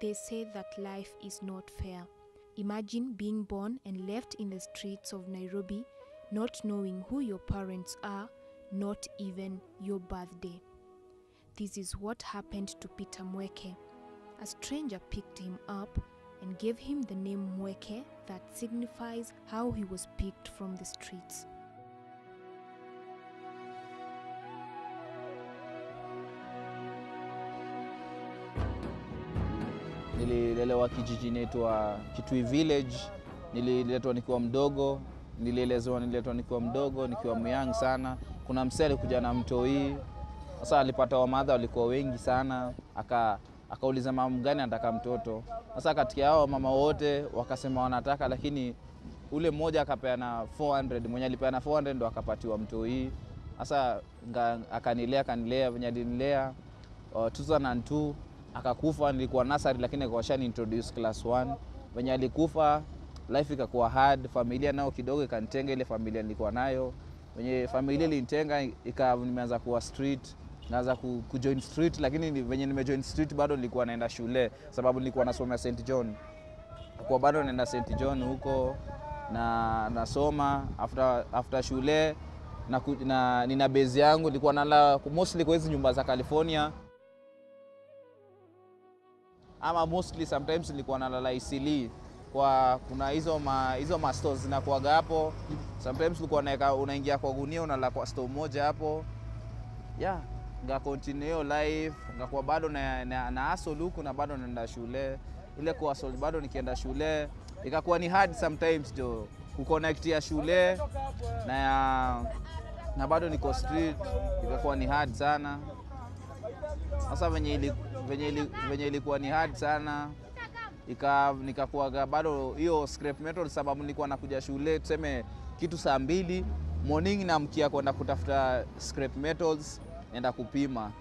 They say that life is not fair. Imagine being born and left in the streets of Nairobi, not knowing who your parents are, not even your birthday. This is what happened to Peter Mweke. A stranger picked him up and gave him the name Mweke, that signifies how he was picked from the streets. Nililelewa kijiji inaitwa Kitui Village. Nililetwa nikiwa mdogo, niletwa nikiwa mdogo, nikiwa myang sana. Kuna msee alikuja na mtoi. Sasa alipata wamadha walikuwa wengi sana, akauliza mama gani anataka mtoto. Sasa katika hao mama wote wakasema wanataka, lakini ule mmoja akapeana 400, mwenye alipeana 400 ndo akapatiwa mtoi. Sasa akanilea venye alinilea 2002 akakufa. Nilikuwa nursery lakini akawashani introduce class 1. Venye alikufa life ikakuwa hard, familia nao kidogo ikanitenga ile familia nilikuwa nayo. Venye familia ilinitenga nimeanza kuwa street, naanza kujoin street, lakini venye nimejoin street bado nilikuwa naenda shule sababu nilikuwa nasoma St. John. Kwa bado naenda St. John huko na nasoma after shule na nina base yangu. Nilikuwa nalala mostly kwa hizo nyumba za California, ama mostly sometimes nilikuwa nalala Isili kwa kuna hizo ma stores zinakuaga hapo. Sometimes ulikuwa unaingia kwa gunia unalala kwa store moja hapo. Nga continue life, ngakuwa bado na hustle huku na bado naenda shule. Ile kwa hustle bado nikienda shule ikakuwa ni hard sometimes jo kuconnect ya shule na bado niko street, ikakuwa ni hard sana. Sasa venye ilikuwa ni hard sana, nikakuwa bado hiyo scrap metal sababu nilikuwa nakuja shule tuseme kitu saa 2 morning na mkia kwenda kutafuta scrap metals naenda kupima.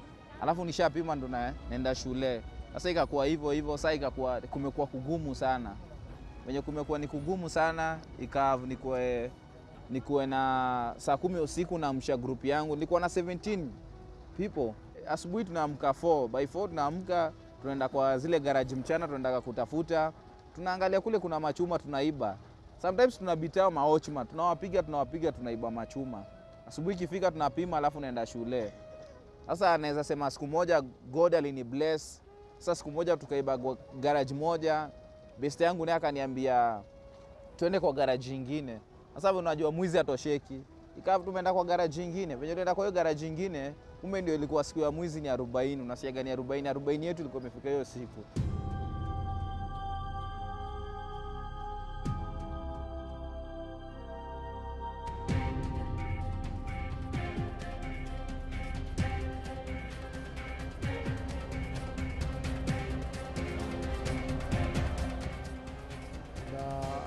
Alafu nishapima ndo naenda shule. Sasa ikakuwa hivyo, sasa ikakuwa kumekuwa kugumu sana. Venye kumekuwa ni kugumu sana, nikuwe na saa 10 usiku na amsha group yangu. Nilikuwa na 17 people. Asubuhi tunaamka 4, by 4 tunaamka tunaenda kwa zile garage mchana, tunaenda kutafuta. Tunaangalia kule kuna machuma tunaiba. Sometimes tunabitao maochma, tunawapiga tunaiba machuma. Asubuhi ikifika tunapima alafu naenda shule. Sasa naweza sema siku moja God alini bless. Sasa siku moja tukaiba garage moja. Best yangu naye akaniambia twende kwa garage nyingine. Sasa unajua mwizi atosheki. Ikawa tumeenda kwa garage nyingine. Venye tunaenda kwa hiyo garage nyingine, kumbe ndio ilikuwa siku ya mwizi ni 40. Unasikia ni 40 yetu ilikuwa imefika hiyo siku.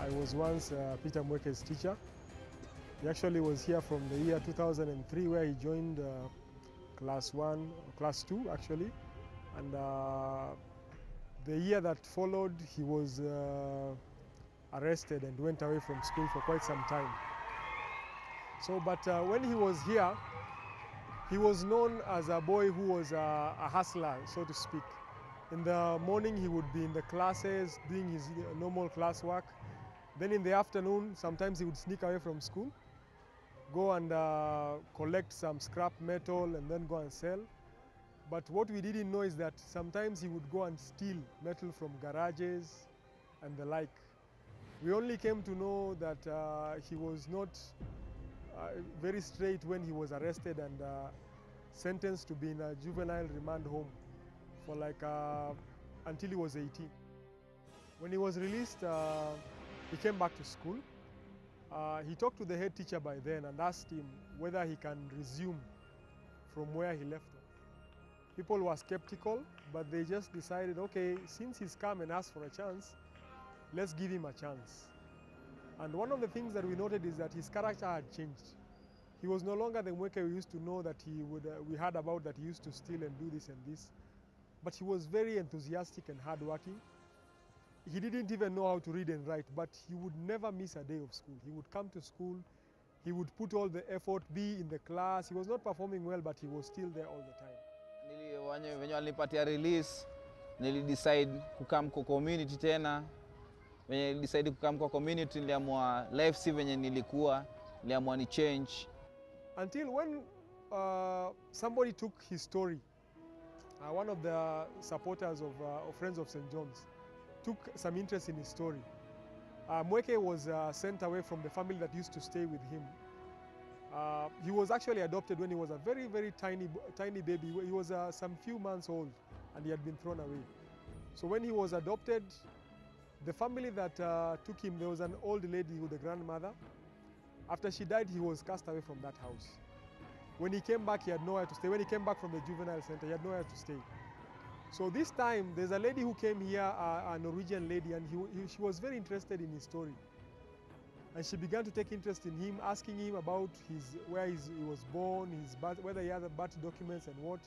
I was once Peter Mweke's teacher. He actually was here from the year 2003 where he joined class 1, class 2 actually. And the year that followed he was arrested and went away from school for quite some time. So, but when he was here, he was known as a boy who was a hustler, so to speak. In the morning he would be in the classes doing his normal classwork. Then in the afternoon, sometimes he would sneak away from school, go and collect some scrap metal and then go and sell. But what we didn't know is that sometimes he would go and steal metal from garages and the like. We only came to know that he was not very straight when he was arrested and sentenced to be in a juvenile remand home for until he was 18. When he was released, he came back to school. He talked to the head teacher by then and asked him whether he can resume from where he left off. People were skeptical, but they just decided, okay, since he's come and asked for a chance, let's give him a chance. And one of the things that we noted is that his character had changed. He was no longer the Mweke we used to know that we heard about, that he used to steal and do this and this. But he was very enthusiastic and hardworking. He didn't even know how to read and write, but he would never miss a day of school. He would come to school, he would put all the effort, be in the class. He was not performing well, but he was still there all the time. Venye walinipatia release, nilidecide kukam kwa community tena. Venye nilidecide kukam kwa community, niliamua life si venye nilikuwa, niliamua ni change. Until when somebody took his story, one of the supporters of Friends of St. John's took some interest in his story. Mweke was sent away from the family that used to stay with him. He was actually adopted when he was a very, very tiny baby. He was some few months old and he had been thrown away. So when he was adopted, the family that took him, there was an old lady with a grandmother. After she died, he was cast away from that house. When he came back, he had nowhere to stay. When he came back from the juvenile center, he had nowhere to stay. So this time, there's a lady who came here, a Norwegian lady, and she was very interested in his story. And she began to take interest in him, asking him about where he was born, his birth, whether he had the birth documents and what.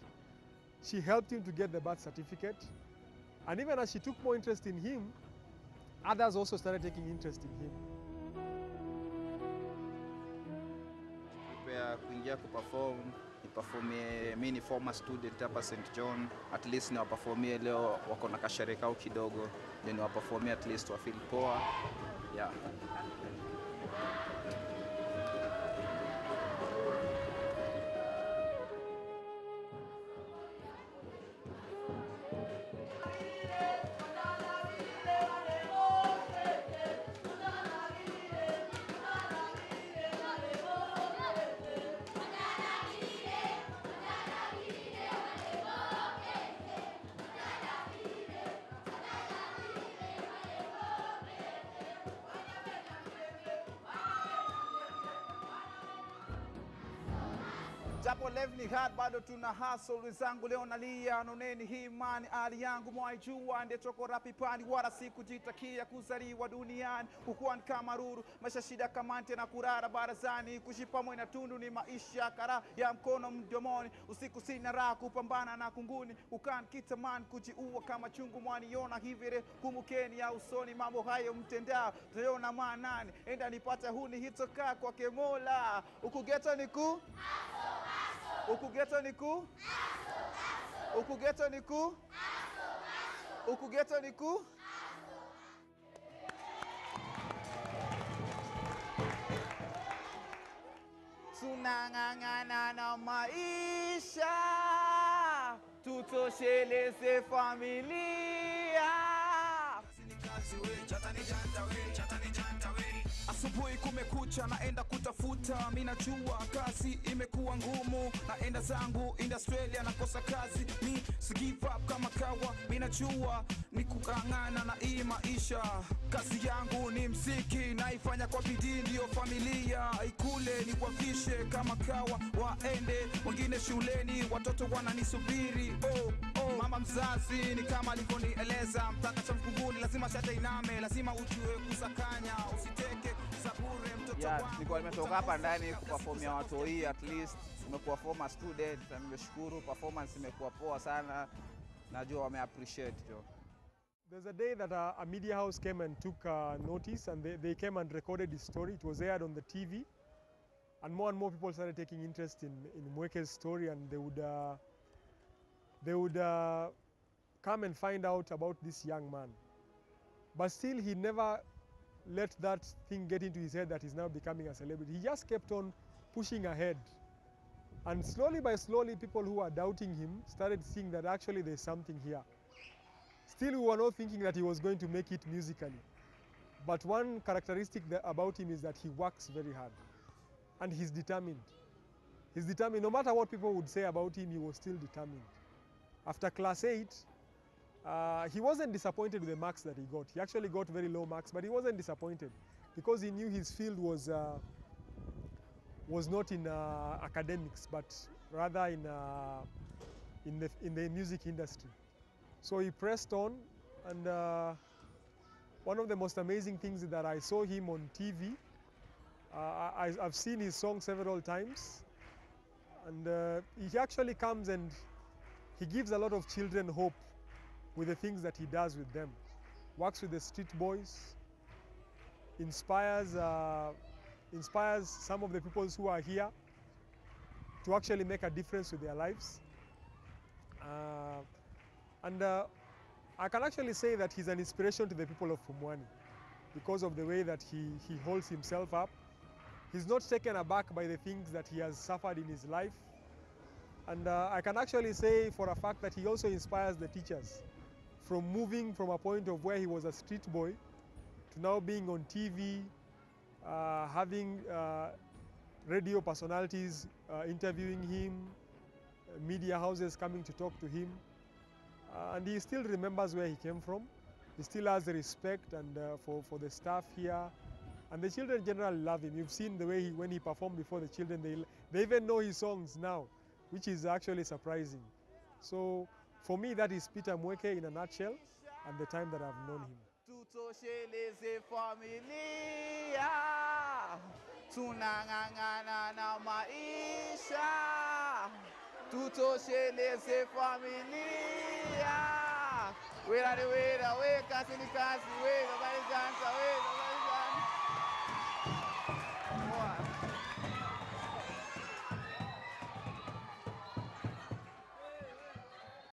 She helped him to get the birth certificate. And even as she took more interest in him, others also started taking interest in him. Kuingia kuperform, niperformie, mimi ni former student hapa St. John, at least niwaperformie leo, wako na kasherehe kao kidogo, ndio niwaperformie at least wa feel poa. Yeah. Japo life ni hard, bado tuna hustle zangu leo nalia, noneni hii imani ali yangu mwaijua, ndiye choko rapi pani wala sikujitakia kuzaliwa duniani, hukuwa kama ruru, maisha shida kama nte na kurara barazani, kujipa mwe tundu ni maisha kara ya mkono mdomoni, usiku sina raha kupambana na kunguni, ukan kitamani kujiua kama chungu mwaniona hivire, kumukeni ya usoni mambo hayo mtendao, tayona maanani, enda nipata huni hitoka kwa kemola, ukugeta niku Ukugeto niku? Ukugeto niku? Ukugeto niku? Tunang'ang'ana na maisha, tutosheleze familia. Asubuhi kumekucha, naenda kutafuta, mina jua kazi imekuwa ngumu, naenda zangu Australia nakosa kazi, mi si give up kama kawa, mina jua ni kukangana na hii maisha, kazi yangu ni mziki, naifanya kwa bidii ndio familia ikule, ni wavishe kama kawa, waende wengine shuleni, watoto wananisubiri, mama mzazi ni kama alivyonieleza, mpaka cha mkunguni lazima shata iname, lazima ujue kusakanya, usiteke sabure mtoto wangu. Nilikuwa nimetoka hapa ndani kuperformia watu hii, at least nimekuwa former student, na nimeshukuru, performance imekuwa poa sana, najua wame appreciate jo. There's a day that a media house came and took notice, and they came and recorded his story. It was aired on the TV, and more people started taking interest in Mweke's story, and they would come and find out about this young man. But still, he never let that thing get into his head that he's now becoming a celebrity. He just kept on pushing ahead. And slowly by slowly, people who were doubting him started seeing that actually there's something here. Still, we were not thinking that he was going to make it musically. But one characteristic about him is that he works very hard. And he's determined. He's determined. No matter what people would say about him, he was still determined. After class 8, he wasn't disappointed with the marks that he got. He actually got very low marks, but he wasn't disappointed because he knew his field was not in academics, but rather in the music industry. So he pressed on, and one of the most amazing things is that I saw him on TV. I've seen his song several times, and he actually comes and he gives a lot of children hope with the things that he does with them. Works with the street boys, inspires some of the people who are here to actually make a difference with their lives. And I can actually say that he's an inspiration to the people of Pumwani because of the way that he holds himself up. He's not taken aback by the things that he has suffered in his life. And I can actually say for a fact that he also inspires the teachers from moving from a point of where he was a street boy to now being on TV, having radio personalities interviewing him, media houses coming to talk to him. And he still remembers where he came from. He still has the respect and for the staff here. And the children generally love him. You've seen the way when he performed before the children, they even know his songs now, which is actually surprising. So for me, that is Peter Mweke in a nutshell and the time that I've known him. Tutosheleze familia, tunang'ang'ana na maisha. Tutosheleze familia. Wera, weka, sini kasi, weka,